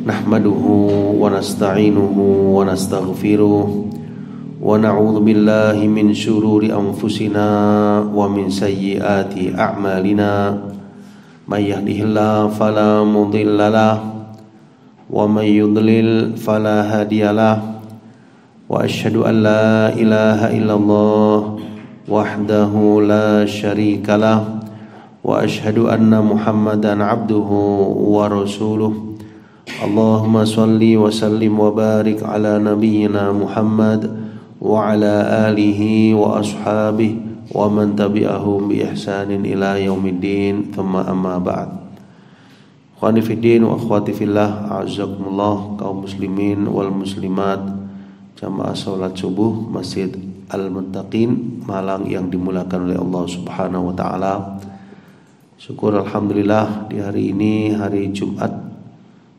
Nahmaduhu wa nasta'inuhu wa nastaghfiruh wa na'udzu billahi min syururi anfusina wa min sayyiati a'malina may yahdihillahu fala mudhillalah wa may yudlil fala hadiyalah wa asyhadu an la ilaha illallah wahdahu la syarikalah wa asyhadu anna Muhammadan abduhu wa rasuluh. Allahumma salli wa sallim wa barik ala nabiyyina Muhammad wa ala alihi wa ashabihi wa man tabi'ahum bi ihsanin ila yaumiddin, thumma amma ba'd. Ikhwani fiddin wa akhwati fillah, a'azzakumullah, kaum muslimin wal muslimat, jamaah salat subuh Masjid Al-Muttaqin Malang yang dimuliakan oleh Allah Subhanahu wa taala. Syukur alhamdulillah di hari ini, hari Jumat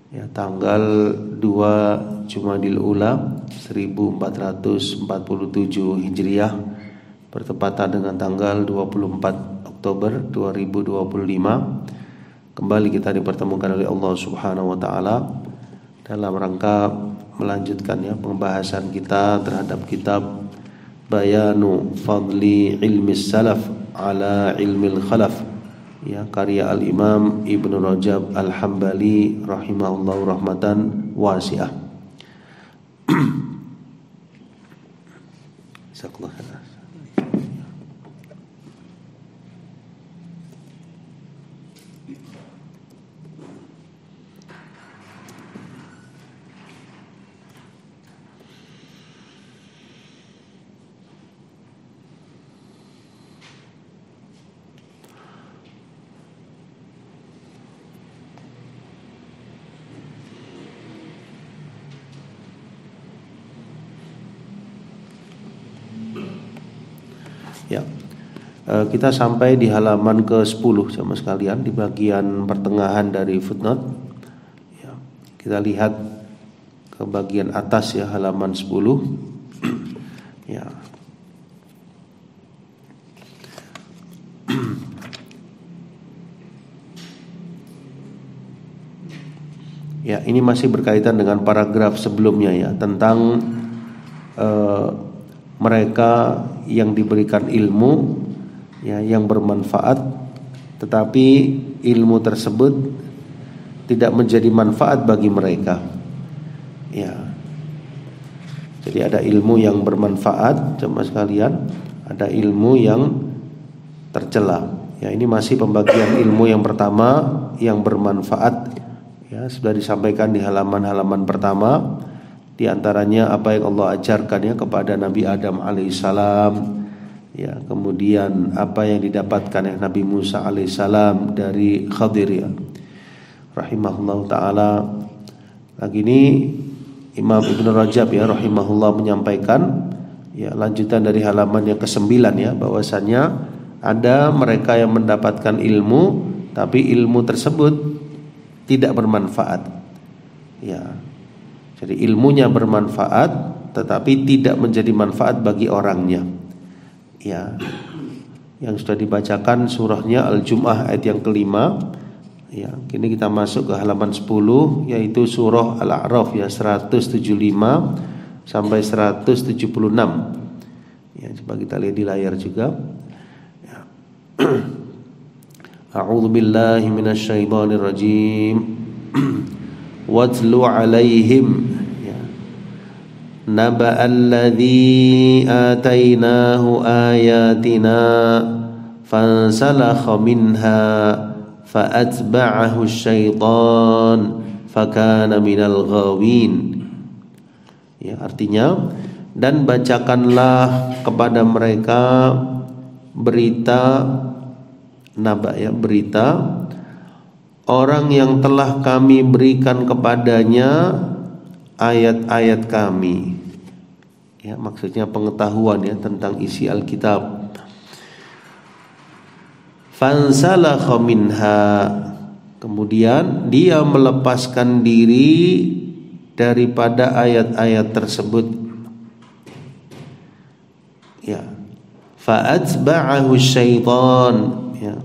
ya, tanggal 2 Jumadil Ula 1447 Hijriah, bertepatan dengan tanggal 24 Oktober 2025. Kembali kita dipertemukan oleh Allah Subhanahu wa taala dalam rangka melanjutkan ya pembahasan kita terhadap kitab Bayanu Fadli Ilmi Salaf ala Ilmil Khalaf, ya, karya Al-Imam Ibnu Rajab Al-Hambali rahimahullahu rahmatan wasi'ah. Ya, kita sampai di halaman ke-10 sama sekalian, di bagian pertengahan dari footnote. Ya, kita lihat ke bagian atas ya, halaman 10. Ya. Ya, ini masih berkaitan dengan paragraf sebelumnya ya, tentang mereka yang diberikan ilmu ya, yang bermanfaat, tetapi ilmu tersebut tidak menjadi manfaat bagi mereka. Ya. Jadi ada ilmu yang bermanfaat, jemaah sekalian, ada ilmu yang tercela. Ya, ini masih pembagian ilmu yang pertama yang bermanfaat. Ya, sudah disampaikan di halaman-halaman pertama. Di antaranya apa yang Allah ajarkan ya kepada Nabi Adam alaihissalam, ya, kemudian apa yang didapatkan oleh Nabi Musa alaihissalam dari Khadir ya, rahimahullah taala. Lagi ini Imam Ibnu Rajab ya rahimahullah menyampaikan ya lanjutan dari halaman yang ke-9 ya, bahwasannya ada mereka yang mendapatkan ilmu tapi ilmu tersebut tidak bermanfaat. Ya. Jadi ilmunya bermanfaat tetapi tidak menjadi manfaat bagi orangnya. Ya. Yang sudah dibacakan surahnya Al-Jumu'ah ayat yang kelima. Ya, kini kita masuk ke halaman 10 yaitu surah Al-A'raf ya, 175 sampai 176. Ya, coba kita lihat di layar juga. Ya. A'udzu billahi minasyaitonir rajim. Watlu alaihim ya, naba'alladzi atainahu ayatina fansalakha minha fa'atba'ahu syaitan fakana minal ghawin. Ya, artinya, dan bacakanlah kepada mereka berita naba ya, berita orang yang telah kami berikan kepadanya ayat-ayat kami. Ya, maksudnya pengetahuan ya tentang isi Alkitab. Fansalakha minha, kemudian dia melepaskan diri daripada ayat-ayat tersebut. Ya. Fa'atba'ahu syaitan, ya.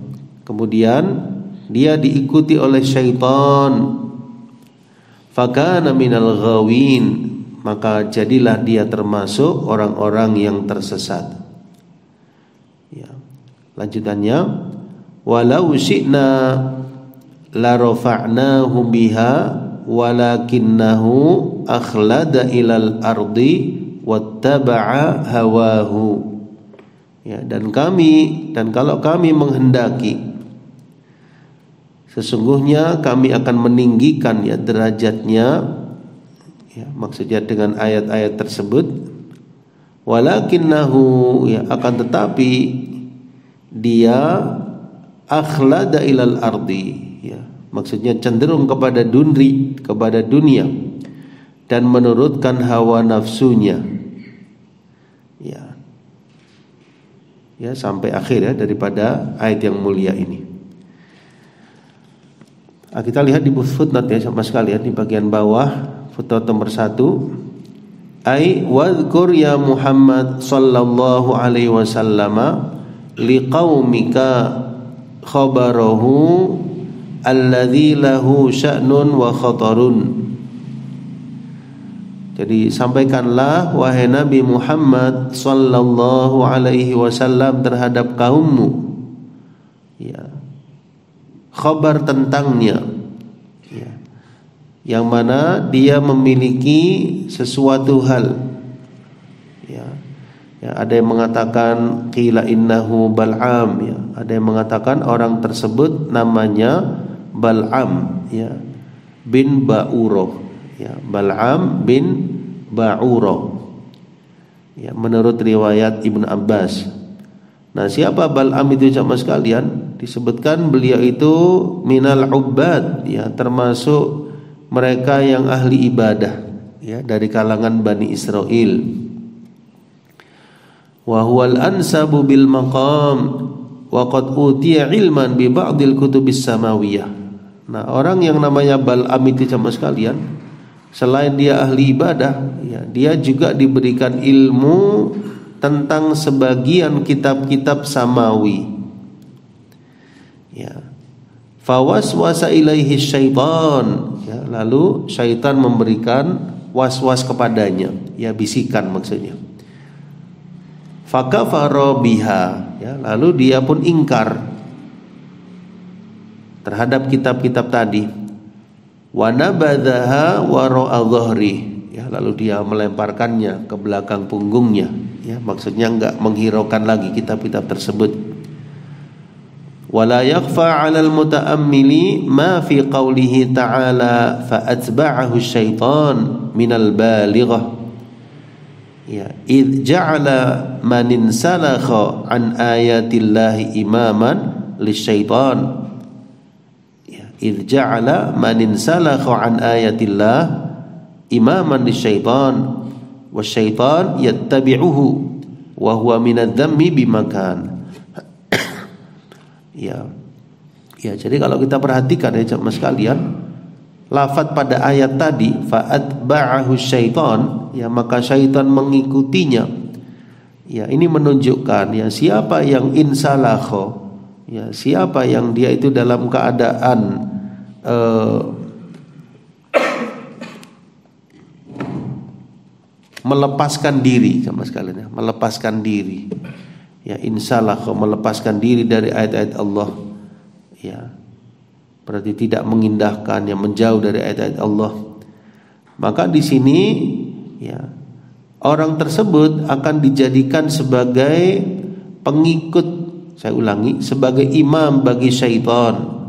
Kemudian dia diikuti oleh syaitan. fakana minal ghawin, maka jadilah dia termasuk orang-orang yang tersesat. Ya. Lanjutannya, walau syi'na la rafa'nahu biha walakinnahu akhlada ilal ardi wattaba'a hawahu. Ya, dan kalau kami menghendaki, sesungguhnya kami akan meninggikan ya derajatnya, ya, maksudnya dengan ayat-ayat tersebut, walakinnahu, ya, akan tetapi dia akhlada ilal ardi, ya, maksudnya cenderung kepada dunia dan menurutkan hawa nafsunya, ya. Ya, sampai akhir ya daripada ayat yang mulia ini. Kita lihat di footnote ya sama sekalian di bagian bawah footnote nomor 1. Ai wadhkur ya Muhammad sallallahu alaihi wasallam liqaumika khabarahu alladzi lahu sya'nun wa khatarun. Jadi sampaikanlah wahai Nabi Muhammad sallallahu alaihi wasallam terhadap kaummu, ya, khabar tentangnya, ya, yang mana dia memiliki sesuatu hal, ya. Ya, ada yang mengatakan qila innahu Bal'am, ya, ada yang mengatakan orang tersebut namanya Bal'am, ya, bin Ba'uro, ya, Bal'am bin Ba'uro, ya, menurut riwayat Ibnu Abbas. Nah, siapa Bal'am itu jamaah sekalian? Disebutkan beliau itu minal ubbad, ya, termasuk mereka yang ahli ibadah, ya, dari kalangan Bani Israel. Wa huwal ansabu bil maqam wa qad utiya ilman bi ba'dil kutubis samawiyah. Nah, orang yang namanya Bal'am itu jamaah sekalian, selain dia ahli ibadah, ya, dia juga diberikan ilmu tentang sebagian kitab-kitab samawi. Ya. Fawaswasa ilaihi syaitan, ya, lalu syaitan memberikan was-was kepadanya, ya, bisikan maksudnya. Fakafara biha, ya, lalu dia pun ingkar terhadap kitab-kitab tadi. Wa nabadhaha wara'a dhahri, ya, lalu dia melemparkannya ke belakang punggungnya, ya, maksudnya enggak menghiraukan lagi kitab-kitab tersebut. Wala yakhfa 'alal muta'ammili ma fi qawlihi ta'ala fa atba'ahu syaitan minal balighah. Ya, id ja'ala man insalakha an ayatillahi imaman lisyaitan. Ya, id ja'ala man insalakha an ayatillah imaman lisyaitan wasyaitan yattabi'uhu wa huwa minadh-dhammi bimakan. Ya. Ya, jadi kalau kita perhatikan ya jemaah sekalian, lafadz pada ayat tadi fa'atba'ahu syaitan, ya, maka syaitan mengikutinya. Ya, ini menunjukkan ya siapa yang insalakho, ya, siapa yang dia itu dalam keadaan melepaskan diri sama sekalian, ya, melepaskan diri. Ya, insalakho, melepaskan diri dari ayat-ayat Allah. Ya. Berarti tidak mengindahkan, yang menjauh dari ayat-ayat Allah. Maka di sini, ya, orang tersebut akan dijadikan sebagai pengikut, saya ulangi, sebagai imam bagi syaitan.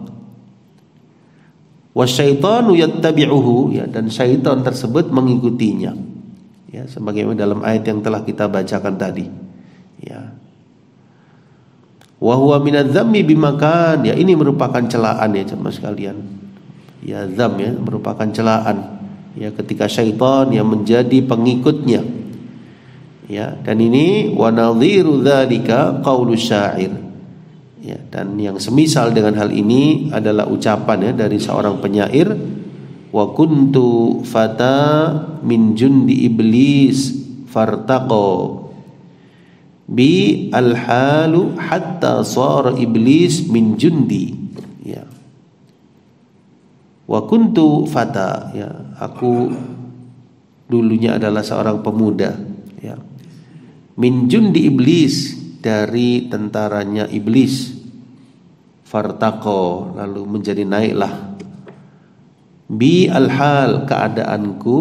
Wasyaitanu yattabi'uhu, ya, dan syaitan tersebut mengikutinya. Ya, sebagaimana dalam ayat yang telah kita bacakan tadi. Ya. Wa huwa minadz-dzammi bimakan, ya, ini merupakan celaan ya jemaah sekalian. Ya, dzam, ya, merupakan celaan, ya, ketika syaitan yang menjadi pengikutnya. Ya, dan ini wa nadhiru dzalika qaulu syair. Ya, dan yang semisal dengan hal ini adalah ucapan, ya, dari seorang penyair, wa kuntu fata min jundi iblis fartaqo bi al-halu hatta sara iblis min jundi, ya. Wa kuntu fata, ya, aku dulunya adalah seorang pemuda, ya. Min jundi iblis, dari tentaranya iblis. Fartaqo, lalu menjadi naiklah. Bi alhal, keadaanku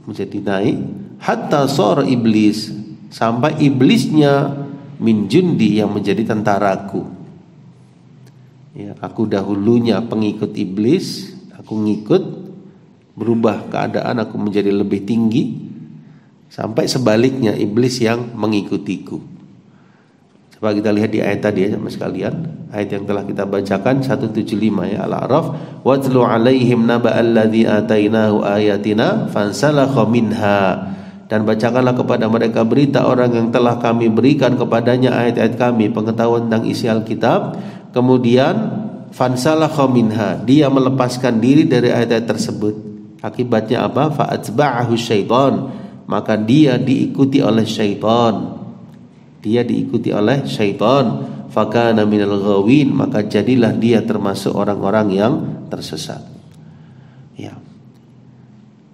menjadi naik. Hatta sor iblis, sampai iblisnya min jundi, yang menjadi tentaraku. Ya, aku dahulunya pengikut iblis, aku ngikut, berubah keadaan, aku menjadi lebih tinggi, sampai sebaliknya iblis yang mengikutiku. Coba kita lihat di ayat tadi ya sama sekalian, ayat yang telah kita bacakan 175 ya, Al-A'raf. Watlu 'alaihim naba'alladzi atainahu ayatina fansalakha minha, dan bacakanlah kepada mereka berita orang yang telah kami berikan kepadanya ayat-ayat kami, pengetahuan tentang isi Alkitab, kemudian fansalakha minha, dia melepaskan diri dari ayat-ayat tersebut. Akibatnya apa? Fa'atba'ahu syaitan, maka dia diikuti oleh syaitan. Dia diikuti oleh syaitan. Fakana minal ghawin, maka jadilah dia termasuk orang-orang yang tersesat. Ya.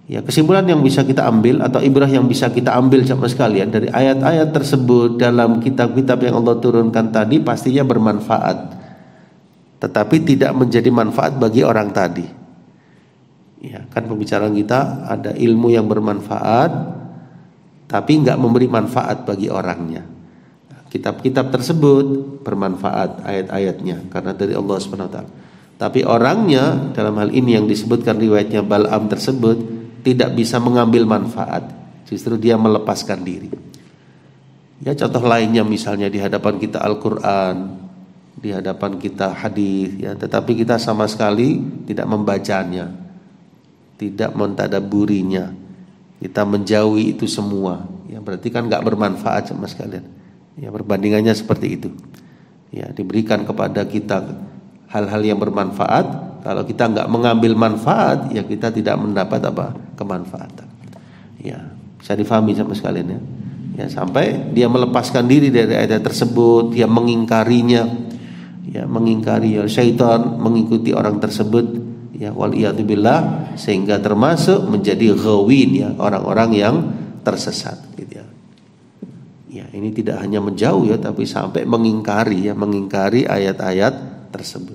Ya, kesimpulan yang bisa kita ambil atau ibrah yang bisa kita ambil sama sekalian dari ayat-ayat tersebut dalam kitab-kitab yang Allah turunkan tadi pastinya bermanfaat, tetapi tidak menjadi manfaat bagi orang tadi. Ya, kan pembicaraan kita ada ilmu yang bermanfaat tapi nggak memberi manfaat bagi orangnya. Kitab-kitab tersebut bermanfaat ayat-ayatnya karena dari Allah SWT. Tapi orangnya dalam hal ini yang disebutkan riwayatnya Bal'am tersebut tidak bisa mengambil manfaat, justru dia melepaskan diri. Ya, contoh lainnya misalnya di hadapan kita Al-Quran, di hadapan kita hadis, ya, tetapi kita sama sekali tidak membacanya, tidak mentadaburinya, kita menjauhi itu semua, ya berarti kan nggak bermanfaat sama sekalian. Ya, perbandingannya seperti itu. Ya, diberikan kepada kita hal-hal yang bermanfaat. Kalau kita nggak mengambil manfaat, ya kita tidak mendapat apa? Kemanfaatan. Ya, bisa difahami sama sekalian ya. Ya, sampai dia melepaskan diri dari ayat tersebut, dia mengingkarinya. Ya, mengingkari ya, syaitan mengikuti orang tersebut. Ya, waliyadzubillah, sehingga termasuk menjadi ghawin ya, orang-orang yang tersesat gitu ya. Ya, ini tidak hanya menjauh ya, tapi sampai mengingkari ya, mengingkari ayat-ayat tersebut.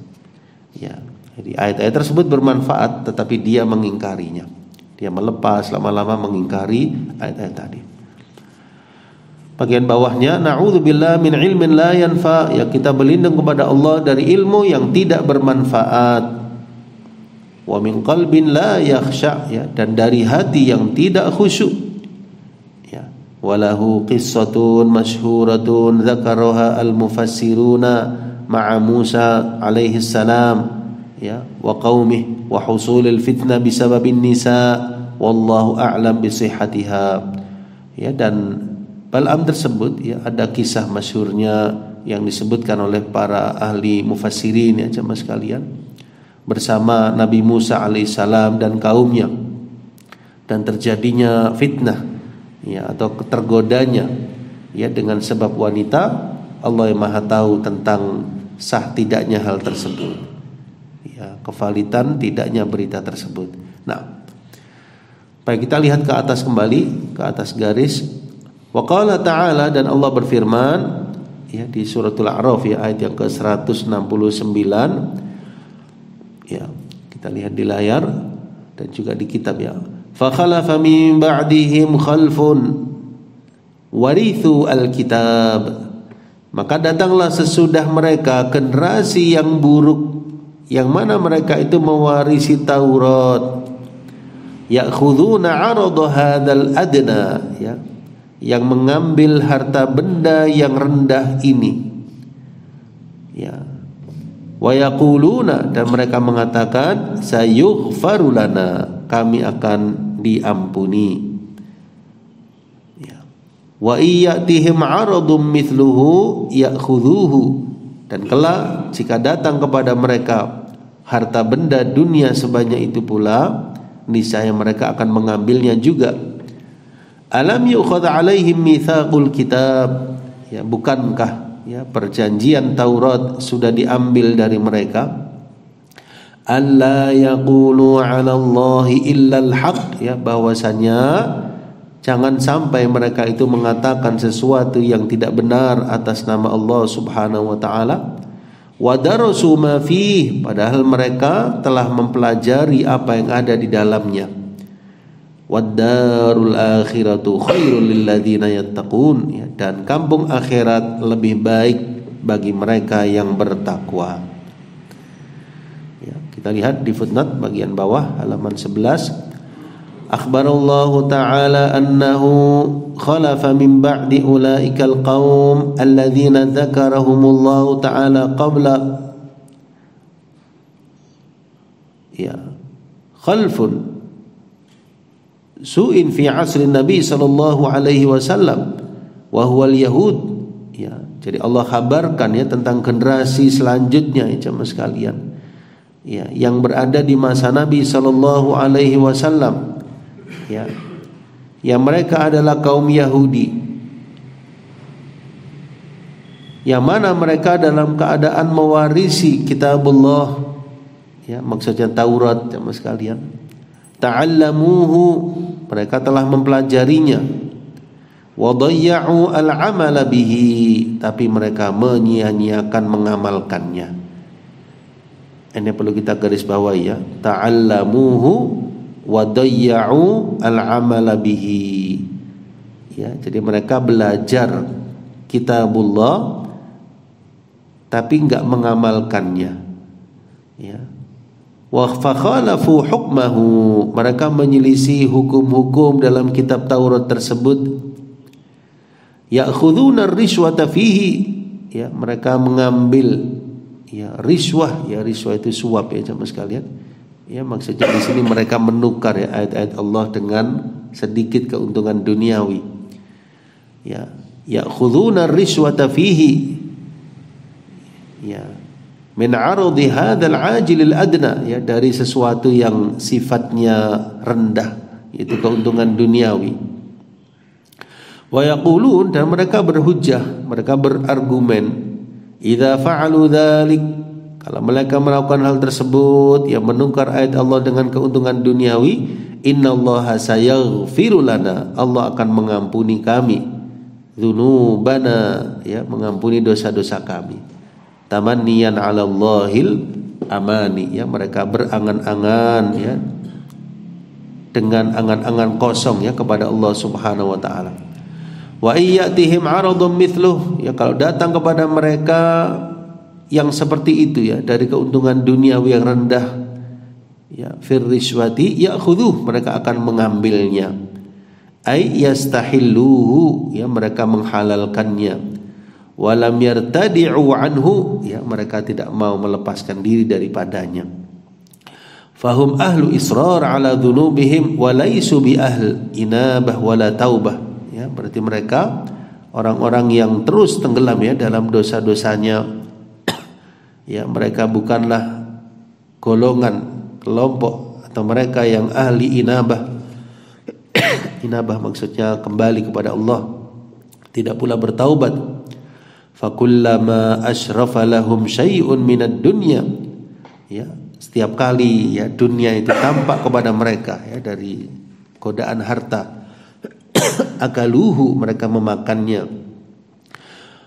Ya, jadi ayat-ayat tersebut bermanfaat, tetapi dia mengingkarinya. Dia melepas, lama-lama mengingkari ayat-ayat tadi. Bagian bawahnya, na'udzubillah min ilmin la yanfa, ya kita berlindung kepada Allah dari ilmu yang tidak bermanfaat. Wa min qalbin la yakhsha, ya, dan dari hati yang tidak khusyuk. Walahu qissatun masyhuratun dzakaraha al-mufassiruna ma'a Musa alaihi salam ya wa qaumih wa husulil fitnah bisababin nisa wallahu a'lam bisihhatiha. Ya, dan Bal'am tersebut ya ada kisah masyhurnya yang disebutkan oleh para ahli mufassirin ya jemaah sekalian, bersama Nabi Musa alaihissalam dan kaumnya, dan terjadinya fitnah ya atau tergodanya ya dengan sebab wanita. Allah yang Maha tahu tentang sah tidaknya hal tersebut, ya kevalitan tidaknya berita tersebut. Nah, baik kita lihat ke atas kembali, ke atas garis. Wa qala ta'ala, dan Allah berfirman ya di suratul A'raf ya ayat yang ke-169 ya, kita lihat di layar dan juga di kitab ya. Fa khalafa min ba'dihim khalfun warithu alkitab, maka datanglah sesudah mereka generasi yang buruk, yang mana mereka itu mewarisi Taurat. Ya'khuduna 'arada hadzal adna, ya, yang mengambil harta benda yang rendah ini. Ya. Wa yaquluna, dan mereka mengatakan sayughfaru lana, kami akan diampuni. Ya. Wa iyatihim 'aradum mithluhu ya'khudhuhu, dan kelak jika datang kepada mereka harta benda dunia sebanyak itu pula, niscaya mereka akan mengambilnya juga. Alam yu'khadh 'alaihim mitsaqul kitab, ya bukankah ya perjanjian Taurat sudah diambil dari mereka? alla yaqulu 'ala Allahi illal haq, ya, bahwasanya jangan sampai mereka itu mengatakan sesuatu yang tidak benar atas nama Allah Subhanahu wa taala. Wa darasu ma fih, padahal mereka telah mempelajari apa yang ada di dalamnya. Wad darul akhiratu khairul lil ladzina yattaqun, ya, dan kampung akhirat lebih baik bagi mereka yang bertakwa. Ya, kita lihat di footnote bagian bawah halaman 11. Akhbarallahu ta'ala annahu khalafa min ba'di ulaikal qaum alladzina dzakarahumullahu ta'ala qabla, ya, khalfun su'in fi asri Nabi sallallahu alaihi wasallam wa huwa al-yahud, ya. Jadi Allah kabarkan, ya, tentang generasi selanjutnya, ya, jemaah sekalian, ya, yang berada di masa Nabi sallallahu alaihi wasallam, ya, yang mereka adalah kaum Yahudi, yang mana mereka dalam keadaan mewarisi kitabullah, ya, maksudnya Taurat, jemaah sekalian. Ta'allamuhu, mereka telah mempelajarinya. Wa dhayya'u al-'amala bihi, tapi mereka menyia-nyiakan mengamalkannya. Ini perlu kita garis bawahi, ya. Ta'allamuhu wa dhayya'u al-'amala bihi, ya. Jadi mereka belajar kitabullah tapi enggak mengamalkannya, ya. Wa fakhalafu hukmahu, mereka menyelisih hukum-hukum dalam kitab Taurat tersebut. Ya'khuduna ar-rishwata fihi, ya, mereka mengambil, ya, riswah, ya, riswah itu suap, ya, jemaah sekalian. Ya, maksudnya di sini mereka menukar, ya, ayat-ayat Allah dengan sedikit keuntungan duniawi. Ya, ya'khuduna ar-rishwata fihi, ya, min 'aradi hadzal 'ajilil adna, ya, dari sesuatu yang sifatnya rendah, yaitu keuntungan duniawi. Wa yaqulun, dan mereka berhujjah, mereka berargumen, idza fa'alu dzalik, kalau mereka melakukan hal tersebut, yang menukar ayat Allah dengan keuntungan duniawi, innallaha sayaghfiru lana, Allah akan mengampuni kami, dzunubana, ya, mengampuni dosa-dosa kami. Tamanniyan 'ala Allahil amani, ya, mereka berangan-angan, ya, dengan angan-angan kosong, ya, kepada Allah Subhanahu wa taala. Wa iyyatihim 'aradun mithluh, ya, kalau datang kepada mereka yang seperti itu, ya, dari keuntungan duniawi yang rendah, ya, fir riswati ya'khudhuh, mereka akan mengambilnya. Ay yastahilluhu, ya, mereka menghalalkannya. Walam yartadi'u anhu, ya, mereka tidak mau melepaskan diri daripadanya. Fahum ahlu israr ala dhunubihim wa laisu bi ahl inabah wala taubah, ya, berarti mereka orang-orang yang terus tenggelam, ya, dalam dosa-dosanya. Ya, mereka bukanlah golongan, kelompok, atau mereka yang ahli inabah. Inabah maksudnya kembali kepada Allah, tidak pula bertaubat. Fakullama asyrafa lahum syai'un minad dunya, ya, setiap kali, ya, dunia itu tampak kepada mereka, ya, dari godaan harta, akaluhu, mereka memakannya.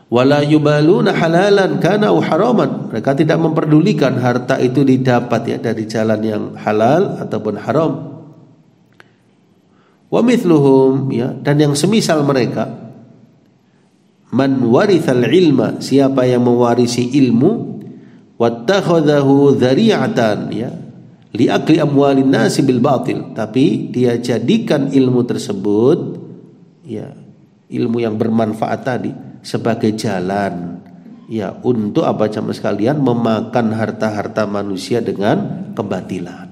Wala yubaluna halalan kana au haraman, mereka tidak memperdulikan harta itu didapat, ya, dari jalan yang halal ataupun haram. Wa mithluhum, ya, dan yang semisal mereka, man warithal ilma, siapa yang mewarisi ilmu, wattakhadhahu dzari'atan, ya, li akli amwalin nasi bil batil, tapi dia jadikan ilmu tersebut, ya, ilmu yang bermanfaat tadi, sebagai jalan, ya, untuk apa, jemaah sekalian, memakan harta-harta manusia dengan kebatilan,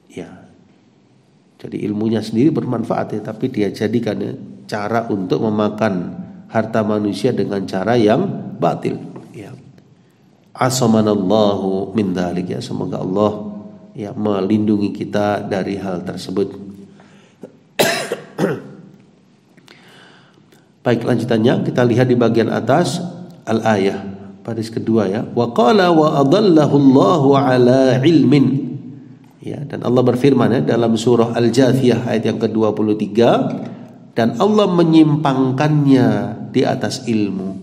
ya. Jadi ilmunya sendiri bermanfaat, ya, tapi dia jadikan, ya, cara untuk memakan harta manusia dengan cara yang batil, ya. Asamanallahu min dzalik, ya, semoga Allah, ya, melindungi kita dari hal tersebut. Baik, lanjutannya kita lihat di bagian atas al-ayah. baris kedua ya. Wa qala wa adallahu Allahu ala ilmin. Ya, dan Allah berfirman ya dalam surah Al-Jathiyah ayat yang ke-23, dan Allah menyimpangkannya di atas ilmu.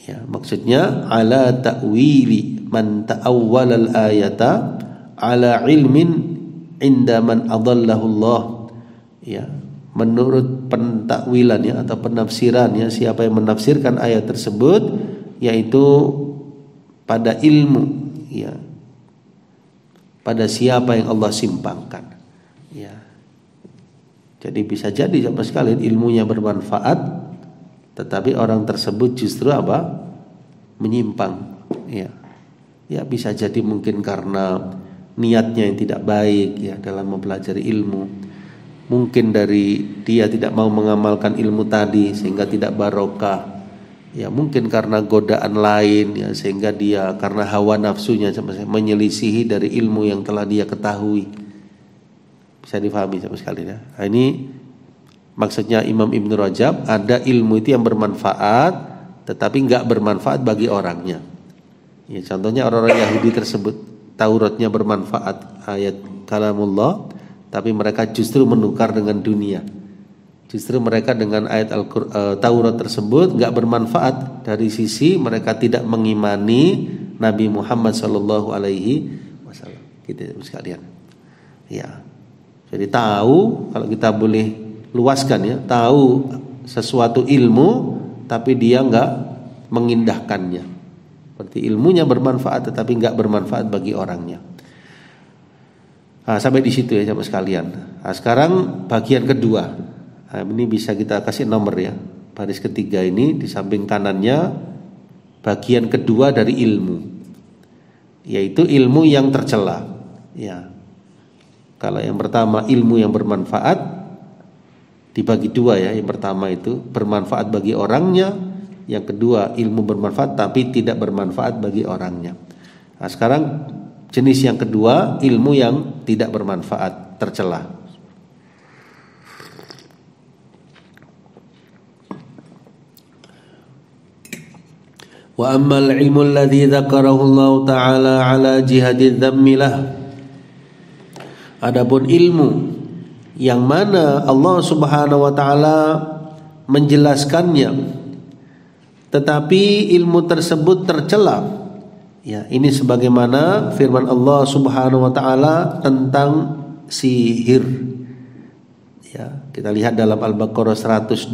Ya, maksudnya ala ta'wili man ta'awwala al-ayata ala ilmin inda man adallahu Allah. Ya, menurut pentakwilannya atau penafsirannya, siapa yang menafsirkan ayat tersebut yaitu pada ilmu, ya, pada siapa yang Allah simpangkan. Ya. Jadi bisa jadi sama sekali ilmunya bermanfaat, tetapi orang tersebut justru apa? Menyimpang. Ya. Ya, bisa jadi mungkin karena niatnya yang tidak baik ya dalam mempelajari ilmu. Mungkin dari dia tidak mau mengamalkan ilmu tadi sehingga tidak barokah. Ya, mungkin karena godaan lain ya sehingga dia karena hawa nafsunya menyelisihi dari ilmu yang telah dia ketahui. Bisa difahami sama sekali ya. Nah, ini maksudnya Imam Ibn Rajab, ada ilmu itu yang bermanfaat tetapi enggak bermanfaat bagi orangnya. Ya, contohnya orang-orang Yahudi tersebut Tauratnya bermanfaat, ayat kalamullah, tapi mereka justru menukar dengan dunia. Justru mereka dengan ayat Taurat tersebut nggak bermanfaat dari sisi mereka tidak mengimani Nabi Muhammad Sallallahu Alaihi Wasallam. Gitu sekalian. Ya, jadi tahu, kalau kita boleh luaskan ya, tahu sesuatu ilmu, tapi dia nggak mengindahkannya. Seperti ilmunya bermanfaat, tetapi nggak bermanfaat bagi orangnya. Nah, sampai di situ ya sama sekalian. Nah, sekarang bagian kedua. Nah, ini bisa kita kasih nomor ya. Baris ketiga ini di samping kanannya bagian kedua dari ilmu, yaitu ilmu yang tercela. Ya. Kalau yang pertama ilmu yang bermanfaat dibagi dua ya. Yang pertama itu bermanfaat bagi orangnya, yang kedua ilmu bermanfaat tapi tidak bermanfaat bagi orangnya. Nah, sekarang jenis yang kedua, ilmu yang tidak bermanfaat, tercela. Wa ammal ilmu alladhi dzakarahu Allah Ta'ala ala jihadid dzammilah. Adapun ilmu yang mana Allah Subhanahu wa taala menjelaskannya tetapi ilmu tersebut tercela. Ya, ini sebagaimana firman Allah Subhanahu wa taala tentang sihir. Ya, kita lihat dalam Al-Baqarah 102.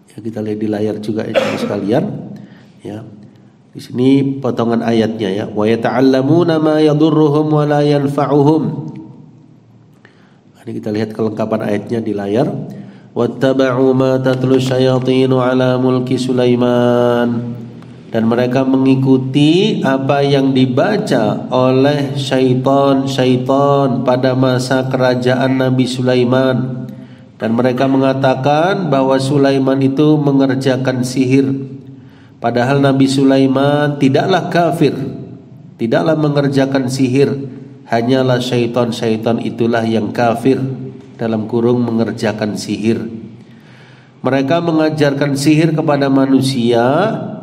Ya, kita lihat di layar juga ya sekalian. Ya. Di sini potongan ayatnya ya, wa yata'allamuna ma yadurruhum wa la yanfa'uhum. Ini kita lihat kelengkapan ayatnya di layar. Wattaba'u ma tatlu syayatinu ala mulki Sulaiman. Dan mereka mengikuti apa yang dibaca oleh syaitan pada masa kerajaan Nabi Sulaiman. Dan mereka mengatakan bahwa Sulaiman itu mengerjakan sihir. Padahal Nabi Sulaiman tidaklah kafir, tidaklah mengerjakan sihir, hanyalah syaitan-syaitan itulah yang kafir, dalam kurung mengerjakan sihir. Mereka mengajarkan sihir kepada manusia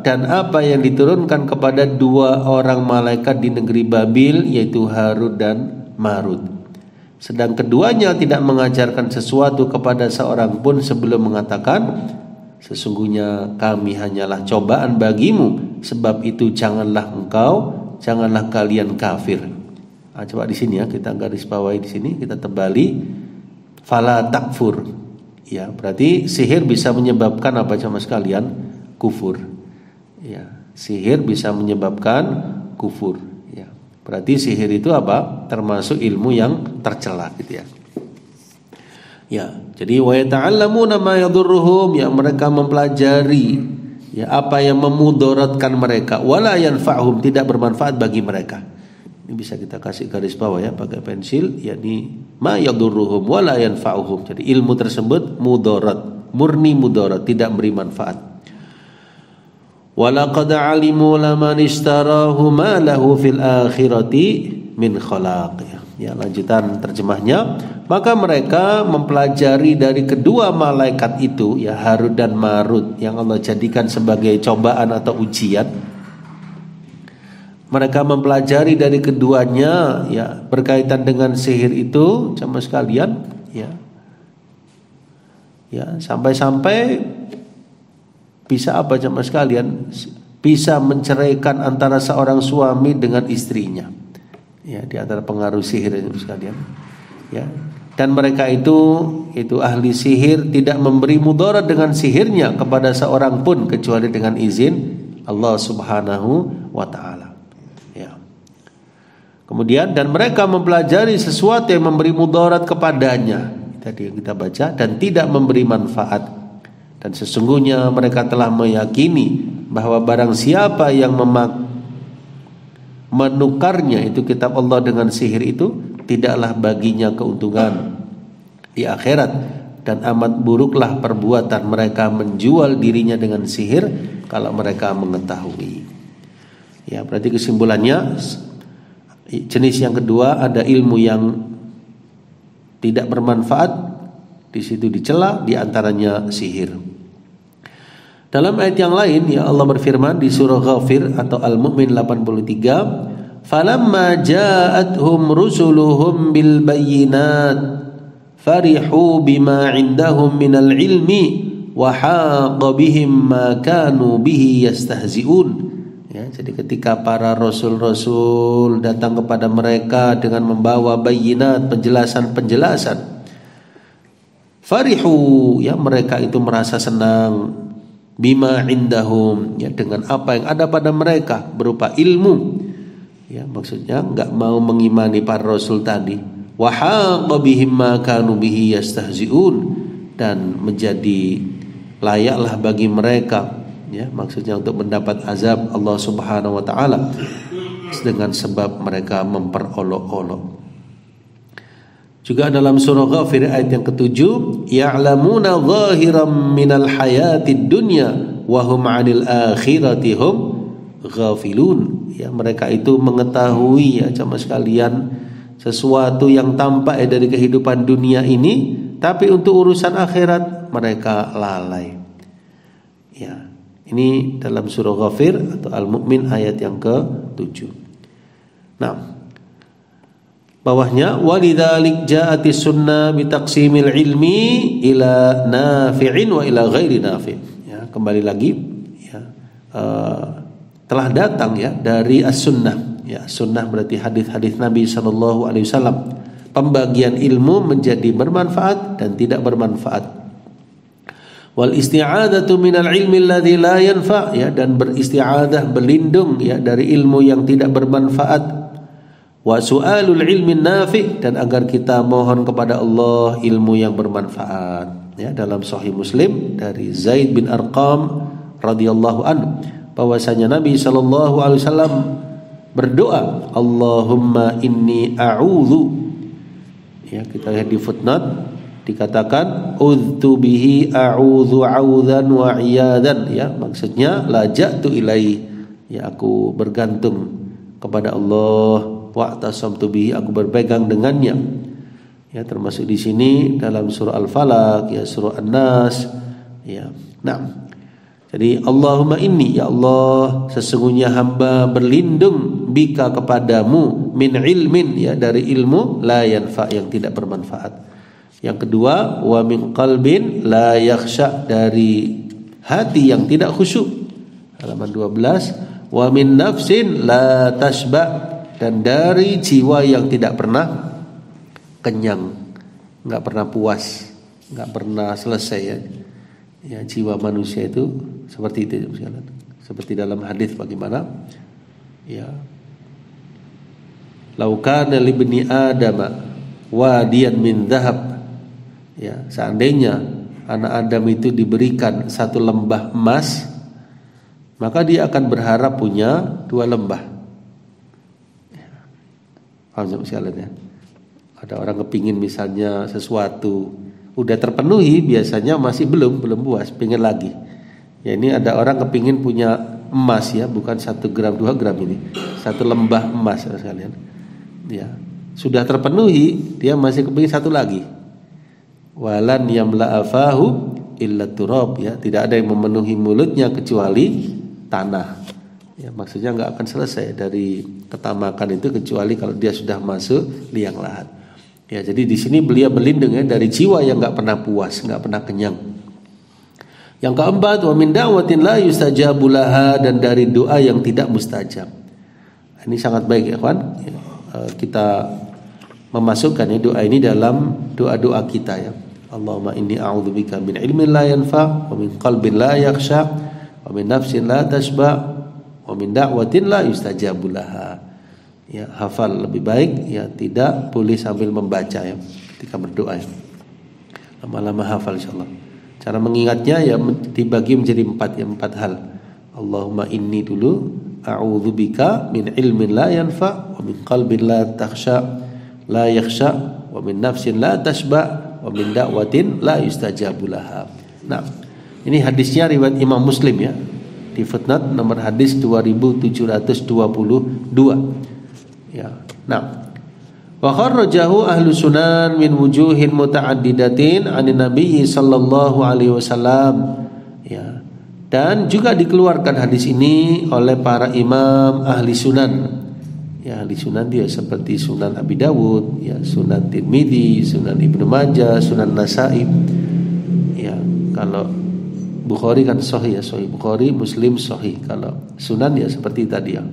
dan apa yang diturunkan kepada dua orang malaikat di negeri Babil, yaitu Harut dan Marut. Sedang keduanya tidak mengajarkan sesuatu kepada seorang pun sebelum mengatakan, sesungguhnya kami hanyalah cobaan bagimu, sebab itu janganlah kalian kafir. Nah, coba di sini ya, kita garis bawahi di sini, kita tebali fala takfur. Ya, berarti sihir bisa menyebabkan apa sama sekalian? Kufur. Ya, sihir bisa menyebabkan kufur. Ya, berarti sihir itu apa? Termasuk ilmu yang tercela gitu ya. Ya, jadi wa yata'allamuna ma yadurruhum, ya mereka mempelajari ya apa yang memudaratkan mereka, wala yanfa'uhum, tidak bermanfaat bagi mereka. Ini bisa kita kasih garis bawah ya pakai pensil, yakni ma yadurruhum wala yanfa'uhum. Jadi ilmu tersebut mudarat, murni mudarat, tidak beri manfaat. Walaqad alimu laman ishtarahu ma lahu fil akhirati min khalaq. Ya, lanjutan terjemahnya, maka mereka mempelajari dari kedua malaikat itu, ya Harut dan Marut, yang Allah jadikan sebagai cobaan atau ujian. Mereka mempelajari dari keduanya, ya berkaitan dengan sihir itu, jamaah sekalian, ya. Ya, sampai-sampai bisa apa jamaah sekalian? Bisa menceraikan antara seorang suami dengan istrinya. Ya, di antara pengaruh sihir itu sekalian. Ya. Dan mereka itu ahli sihir tidak memberi mudarat dengan sihirnya kepada seorang pun kecuali dengan izin Allah Subhanahu wa taala. Ya. Kemudian dan mereka mempelajari sesuatu yang memberi mudarat kepadanya. Tadi yang kita baca, dan tidak memberi manfaat. Dan sesungguhnya mereka telah meyakini bahwa barang siapa yang menukarnya itu kitab Allah dengan sihir itu, tidaklah baginya keuntungan di akhirat, dan amat buruklah perbuatan mereka menjual dirinya dengan sihir kalau mereka mengetahui. Ya, berarti kesimpulannya jenis yang kedua ada ilmu yang tidak bermanfaat, di situ dicela, di antaranya sihir. Dalam ayat yang lain, ya Allah berfirman di surah Ghafir atau Al-Mu'min 83, "Falamma ja'atuhum rusuluhum bil bayyinat farihu bima 'indahum minal ilmi wa haqa bihim ma kanu bihi yastahzi'un." Ya, jadi ketika para rasul-rasul datang kepada mereka dengan membawa bayyinat, penjelasan-penjelasan, farihu, ya mereka itu merasa senang, bima indahum, ya dengan apa yang ada pada mereka berupa ilmu, ya maksudnya enggak mau mengimani para rasul tadi, wa haqa bihim ma kanu bihi yastahzi'un, dan menjadi layaklah bagi mereka, ya maksudnya untuk mendapat azab Allah Subhanahu wa taala dengan sebab mereka memperolok-olok. Juga dalam surah Ghafir ayat yang ke-7, ya'lamuna zahiran minal hayatid dunya wa hum 'anil akhirati hum ghafilun. Ya, mereka itu mengetahui, ya jamaah sekalian, sesuatu yang tampak dari kehidupan dunia ini, tapi untuk urusan akhirat mereka lalai. Ya, ini dalam surah Ghafir atau Al-Mu'min ayat yang ke-7. Nah, bawahnya walidzalik ja'atis sunnah bitaqsimil ilmi ila nafi'in wa ila ghairi nafi'. Ya, kembali lagi, ya, telah datang, ya, dari as-sunnah. Ya, sunnah berarti hadis-hadis Nabi sallallahu alaihi wasallam, pembagian ilmu menjadi bermanfaat dan tidak bermanfaat. Wal isti'adzatu minal ilmi alladzi la yanfa', ya, dan beristi'adzah, berlindung, ya, dari ilmu yang tidak bermanfaat. Wa su'alul ilmin nafi', dan agar kita mohon kepada Allah ilmu yang bermanfaat. Ya, dalam Sahih Muslim dari Zaid bin Arqam radhiyallahu anhu bahwasanya Nabi sallallahu alaihi wasallam berdoa, Allahumma inni a'udzu, ya kita lihat di footnote dikatakan udzu bihi a'udzu 'audzan wa 'iyadan, ya maksudnya laja'tu ilaihi, ya aku bergantung kepada Allah, wa'tasamtu bihi, aku berpegang dengannya. Ya, termasuk di sini dalam surah Al-Falaq, ya surah An-Nas, ya. Nah, jadi Allahumma inni, ya Allah, sesungguhnya hamba berlindung bika kepadamu, min ilmin, ya dari ilmu la yanfa, yang tidak bermanfaat. Yang kedua, wa min qalbin la yakhsha, dari hati yang tidak khusyuk. Halaman 12, wa min nafsin la tashba, dan dari jiwa yang tidak pernah kenyang, nggak pernah puas, nggak pernah selesai, ya. Ya, jiwa manusia itu seperti itu, seperti dalam hadis bagaimana, ya, laukana libni adama wadiyan min dhahab, ya seandainya anak Adam itu diberikan satu lembah emas, maka dia akan berharap punya 2 lembah. Paham sekalian, ya? Ada orang kepingin misalnya sesuatu udah terpenuhi, biasanya masih belum puas, pengen lagi. Ya, ini ada orang kepingin punya emas, ya bukan 1 gram 2 gram, ini 1 lembah emas, ya sekalian. Ya, sudah terpenuhi, dia masih kepingin satu lagi. Walan yamla'afahu illa turab, ya, tidak ada yang memenuhi mulutnya kecuali tanah. Ya, maksudnya nggak akan selesai dari ketamakan itu kecuali kalau dia sudah masuk liang lahat. Ya, jadi di sini beliau berlindung ya dari jiwa yang nggak pernah puas, nggak pernah kenyang. Yang keempat, wa min da'watin la yustajabu laha, dan dari doa yang tidak mustajab. Ini sangat baik ya kawan. Kita memasukkan ya doa ini dalam doa-doa kita ya. Allahumma inni a'udzubika min ilmin la yanfa, wa min qalbin la yakhsha, wa min nafsin la tashba, wa min da'watin la yustajabu laha. Ya, hafal lebih baik ya, tidak boleh sambil membaca ya ketika berdoa ya. Lama-lama hafal insyaallah. Cara mengingatnya ya dibagi menjadi empat hal. Allahumma inni dulu, a'udzubika min ilmin la yanfa, wa min qalbin la takhsha la yakhsha, wa min nafsin la tashba, wa min da'watin la yustajabu laha. Nah, ini hadisnya riwayat Imam Muslim ya. Di footnote nomor hadis 2722. Ya. Nah, wa kharrajahu ahlu sunan min wujuhin muta'addidatin 'anin nabiy sallallahu alaihi wasallam. Ya. Dan juga dikeluarkan hadis ini oleh para imam ahli sunan. Ya, ahli sunan dia seperti Sunan Abi Dawud, ya, Sunan Tirmidzi, Sunan Ibnu Majah, Sunan Nasa'i. Ya, kalau Bukhari kan sahih ya, sahih Bukhari, Muslim sahih. Kalau sunan ya seperti tadi ya,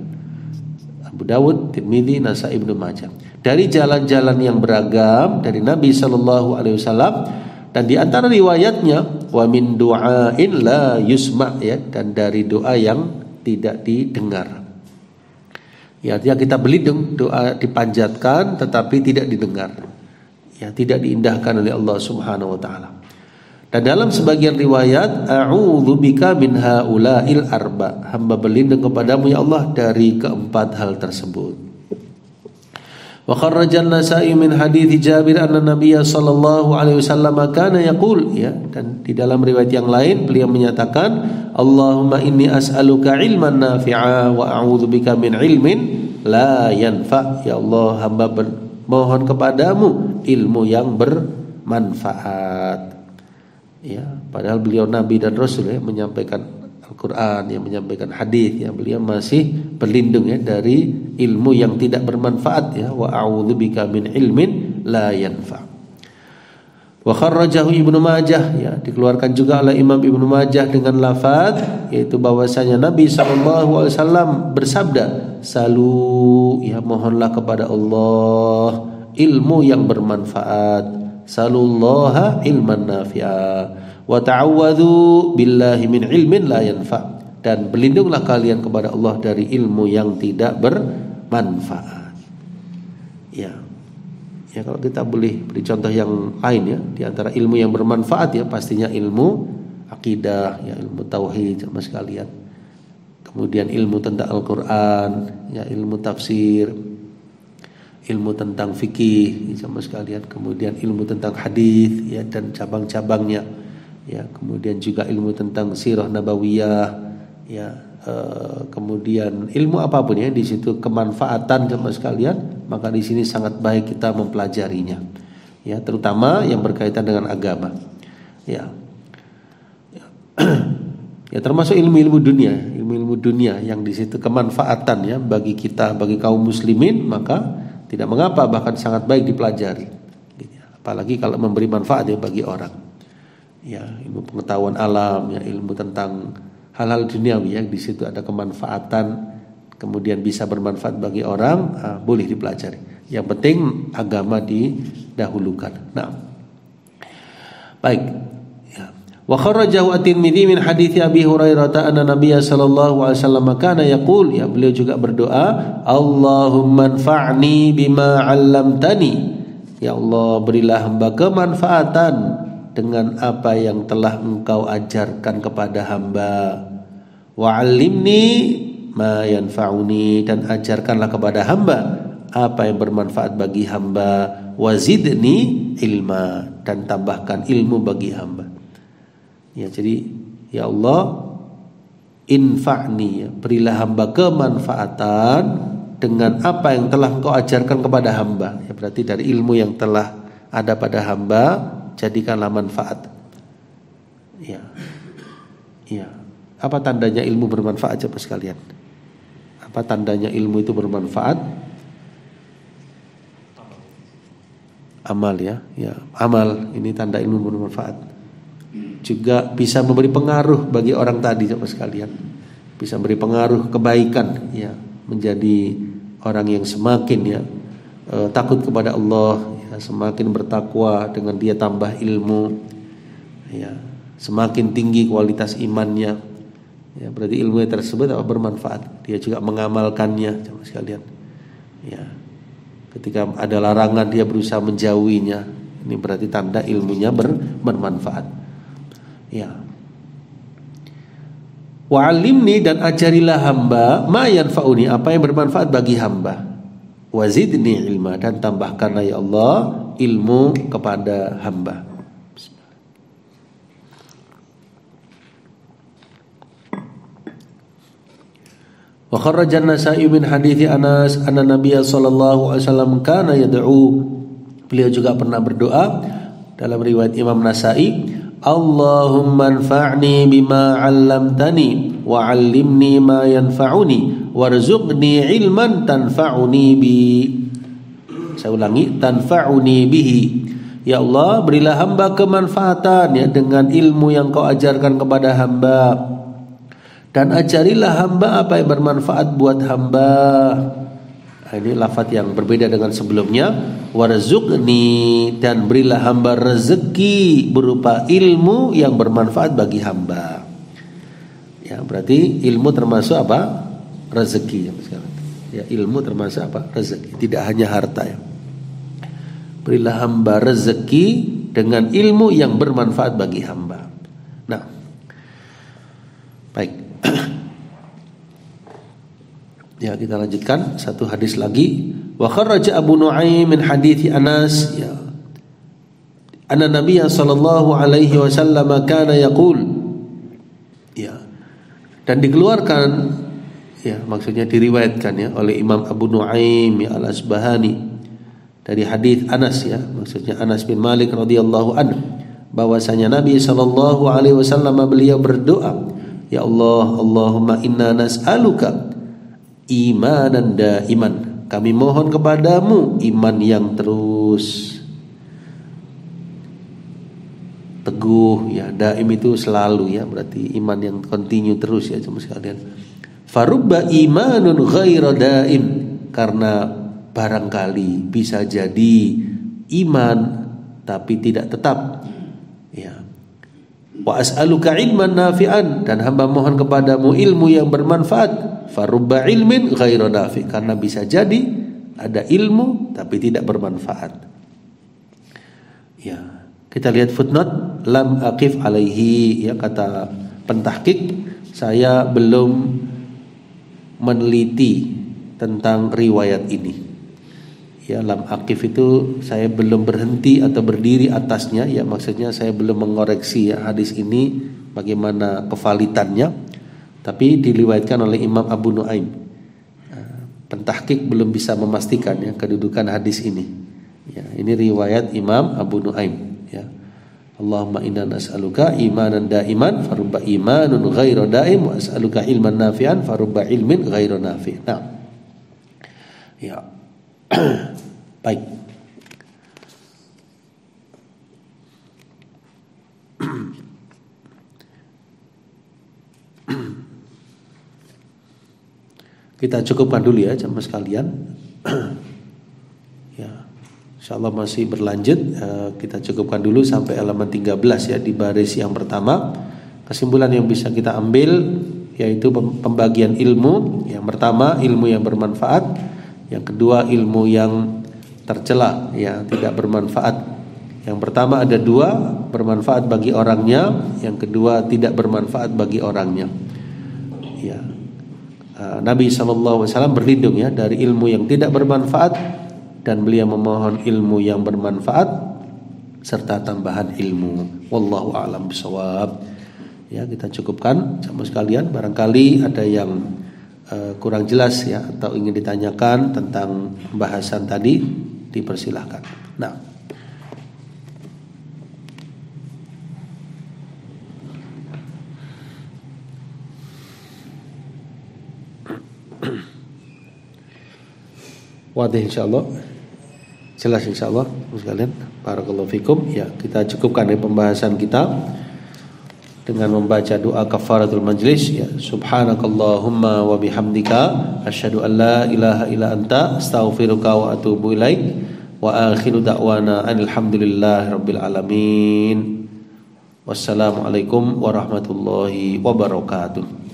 Abu Dawud, Tirmidzi, Nasa'i, Ibnu Majah. Dari jalan-jalan yang beragam dari Nabi sallallahu alaihi wasallam, dan di antara riwayatnya wa min du'ain la yusma, ya, dan dari doa yang tidak didengar. Ya, artinya kita berlindung, doa dipanjatkan tetapi tidak didengar. Ya, tidak diindahkan oleh Allah Subhanahu wa taala. Dan dalam sebagian riwayat, a'udzubika min haula'il arba, hamba berlindung kepadamu ya Allah dari keempat hal tersebut. Wa kharrajan Nasa'i min hadits Jabir anna Nabiyya sallallahu alaihi wasallam kana yaqul, ya, dan di dalam riwayat yang lain beliau menyatakan, Allahumma inni as'aluka ilman nafi'a wa a'udzubika min ilmin la yanfa. Ya Allah, hamba mohon kepadamu ilmu yang bermanfaat. Ya, padahal beliau Nabi dan Rasul ya, menyampaikan Al-Quran, yang menyampaikan hadis, ya, beliau masih berlindung ya dari ilmu yang tidak bermanfaat ya. Wa a'udzubika min ilmin la yanfa. Wa kharrajahu Ibnu Majah, ya, dikeluarkan juga oleh Imam Ibnu Majah dengan lafaz yaitu bahwasanya Nabi sallallahu alaihi wasallam bersabda, salu, ya, mohonlah kepada Allah ilmu yang bermanfaat. Salullaha ilman nafi'a wa ta'awwadhu billahi min ilmin la yanfa, dan berlindunglah kalian kepada Allah dari ilmu yang tidak bermanfaat. Ya. Ya, kalau kita boleh beri contoh yang lain ya, di antara ilmu yang bermanfaat ya pastinya ilmu akidah, ya, ilmu tauhid sama sekalian. Kemudian ilmu tentang Al-Qur'an, ya, ilmu tafsir, ilmu tentang fikih sama sekalian, kemudian ilmu tentang hadis ya dan cabang-cabangnya, ya, kemudian juga ilmu tentang sirah nabawiyah, ya, kemudian ilmu apapun ya, di situ kemanfaatan sama sekalian, maka di sini sangat baik kita mempelajarinya, ya, terutama yang berkaitan dengan agama, ya. Ya, termasuk ilmu-ilmu dunia yang di situ kemanfaatan ya bagi kita, bagi kaum muslimin, maka tidak mengapa, bahkan sangat baik dipelajari. Apalagi kalau memberi manfaat ya bagi orang. Ya, ilmu pengetahuan alam, ya, ilmu tentang hal-hal duniawi ya, di situ ada kemanfaatan, kemudian bisa bermanfaat bagi orang, boleh dipelajari. Yang penting agama didahulukan. Nah, baik. Wa kharrajahu at-Tirmidzi min hadits Abi Hurairah anna Nabiyya sallallahu alaihi wasallam kana yaqul, ya, beliau juga berdoa, Allahumma anfa'ni bima 'allamtani. Ya Allah, berilah hamba kemanfaatan dengan apa yang telah Engkau ajarkan kepada hamba. Wa 'allimni ma yanfa'uni, dan ajarkanlah kepada hamba apa yang bermanfaat bagi hamba. Wa zidni ilma, dan tambahkan ilmu bagi hamba. Ya, jadi ya Allah, infa'ni, ya, berilah hamba kemanfaatan dengan apa yang telah engkau ajarkan kepada hamba. Ya, berarti dari ilmu yang telah ada pada hamba, jadikanlah manfaat. Ya. Ya. Apa tandanya ilmu bermanfaat coba sekalian? Apa tandanya ilmu itu bermanfaat? Amal ya. Ya, amal ini tanda ilmu bermanfaat. Juga bisa memberi pengaruh bagi orang tadi coba sekalian. Bisa memberi pengaruh kebaikan ya, menjadi orang yang semakin ya takut kepada Allah ya, semakin bertakwa dengan dia tambah ilmu ya, semakin tinggi kualitas imannya ya, berarti ilmu tersebut bermanfaat. Dia juga mengamalkannya coba sekalian ya, ketika ada larangan dia berusaha menjauhinya. Ini berarti tanda ilmunya bermanfaat ya. Wa'alimni, dan ajarilah hamba ma yanfa'uni, apa yang bermanfaat bagi hamba. Wazidni ilma, dan tambahkanlah ya Allah ilmu kepada hamba. Wa kharraja an-Nasa'i min hadithi Anas anna Nabiy sallallahu alaihi wasallam kana yad'u, beliau juga pernah berdoa dalam riwayat Imam Nasa'i, Allahumma anfa'ni bima 'allamtani wa 'allimni ma yanfa'uni warzuqni ilman tanfa'uni bi. Saya ulangi, tanfa'uni bihi. Ya Allah, berilah hamba kemanfaatan ya dengan ilmu yang Kau ajarkan kepada hamba, dan ajarilah hamba apa yang bermanfaat buat hamba. Ini lafaz yang berbeda dengan sebelumnya. Warzuqni, dan berilah hamba rezeki berupa ilmu yang bermanfaat bagi hamba. Ya, berarti ilmu termasuk apa? Rezeki ya, ilmu termasuk apa? Rezeki, tidak hanya harta ya. Berilah hamba rezeki dengan ilmu yang bermanfaat bagi hamba. Nah, baik. Ya, kita lanjutkan satu hadis lagi. Wa kharraja Abu Nu'aim min hadithi Anas ya, anna Nabiy sallallahu alaihi wasallam kana yaqul ya, dan dikeluarkan ya, maksudnya diriwayatkan ya oleh Imam Abu Nu'aim ya Al-Asbahani dari hadis Anas ya, maksudnya Anas bin Malik radhiyallahu anhu, bahwasanya Nabi sallallahu alaihi wasallam beliau berdoa, ya Allah, Allahumma inna nas'aluka imanan daiman, kami mohon kepadamu iman yang terus teguh ya, daim itu selalu ya, berarti iman yang continue terus ya cuma sekalian. Farubba imanun ghaira daim, karena barangkali bisa jadi iman tapi tidak tetap ya. Wa as'aluka ilman nafi'an, dan hamba mohon kepadamu ilmu yang bermanfaat. Farubba ilmin ghairu nafi, karena bisa jadi ada ilmu tapi tidak bermanfaat. Ya, kita lihat footnote, lam aqif alaihi ya, kata pentahqiq, saya belum meneliti tentang riwayat ini. Ya, lam aqif itu saya belum berhenti atau berdiri atasnya ya, maksudnya saya belum mengoreksi ya hadis ini bagaimana kevalitannya. Tapi diriwayatkan oleh Imam Abu Nu'aim. Pentahqiq belum bisa memastikan ya kedudukan hadis ini. Ya, ini riwayat Imam Abu Nu'aim. Ya, Allahumma inna nas'aluka imanan daiman farubba imanun ghairu daim wa as'aluka ilman nafi'an farubba ilmin ghairu nafi'. Nah, ya, baik. Kita cukupkan dulu ya jamaah sekalian. Ya, insyaallah masih berlanjut. Kita cukupkan dulu sampai halaman 13 ya, di baris yang pertama. Kesimpulan yang bisa kita ambil yaitu pembagian ilmu. Yang pertama ilmu yang bermanfaat, yang kedua ilmu yang tercela ya, tidak bermanfaat. Yang pertama ada dua, bermanfaat bagi orangnya, yang kedua tidak bermanfaat bagi orangnya. Ya. Nabi SAW berlindung ya dari ilmu yang tidak bermanfaat, dan beliau memohon ilmu yang bermanfaat serta tambahan ilmu. Wallahu a'lam bishawab. Ya, kita cukupkan sama sekalian. Barangkali ada yang kurang jelas ya atau ingin ditanyakan tentang pembahasan tadi, dipersilahkan. Nah, wadah insyaallah, jelas insyaallah sekalian. Barakallahu fikum. Ya, kita cukupkan dari pembahasan kita dengan membaca doa kafaratul majlis ya. Subhanakallahumma wa bihamdika asyhadu an la ilaha illa anta astaghfiruka wa atubu ilaik wa akhiru da'wana alhamdulillahi rabbil alamin. Wassalamualaikum warahmatullahi wabarakatuh.